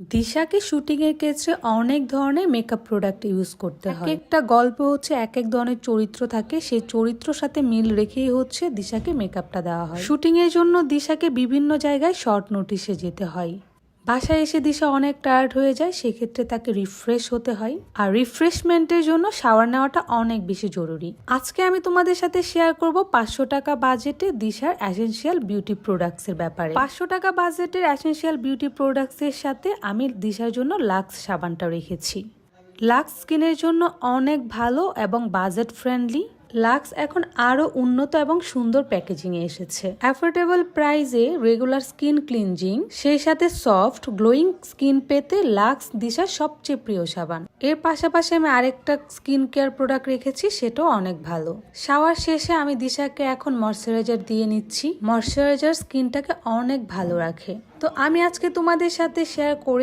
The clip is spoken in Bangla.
দিশাকে শুটিং এর ক্ষেত্রে অনেক ধরনের মেকআপ প্রোডাক্ট ইউজ করতে হয়। একটা গল্প হচ্ছে এক এক ধরনের চরিত্র থাকে, সেই চরিত্রের সাথে মিল রেখেই হচ্ছে দিশাকে মেকআপটা দেওয়া হয়। শুটিং এর জন্য দিশাকে বিভিন্ন জায়গায় শর্ট নোটিশে যেতে হয়। বাসায় এসে দিশা অনেক টায়ার্ড হয়ে যায়, সেক্ষেত্রে তাকে রিফ্রেশ হতে হয়। আর রিফ্রেশমেন্টের জন্য শাওয়ার নেওয়াটা অনেক বেশি জরুরি। আজকে আমি তোমাদের সাথে শেয়ার করব 500 টাকা বাজেটে দিশার এসেনশিয়াল বিউটি প্রোডাক্টস এর ব্যাপারে। 500 টাকা বাজেটের এসেনশিয়াল বিউটি প্রোডাক্টস এর সাথে আমি দিশার জন্য লাক্স সাবানটা রেখেছি। লাক্স স্কিনের জন্য অনেক ভালো এবং বাজেট ফ্রেন্ডলি। লাক্স এখন আরো উন্নত এবং সুন্দর প্যাকেজিং এ এসেছে। অ্যাফোর্ডেবল প্রাইসে রেগুলার স্কিন ক্লিনজিং, সেই সাথে সফট গ্লোয়িং স্কিন পেতে লাক্স দিশার সবচেয়ে প্রিয় সাবান। এর পাশাপাশি আমি আরেকটা স্কিন কেয়ার প্রোডাক্ট রেখেছি, সেটাও অনেক ভালো। শাওয়ার শেষে আমি দিশাকে এখন ময়শ্চারাইজার দিয়ে নিচ্ছি। ময়শ্চারাইজার স্কিনটাকে অনেক ভালো রাখে। তো আমি আজকে তোমাদের সাথে শেয়ার করে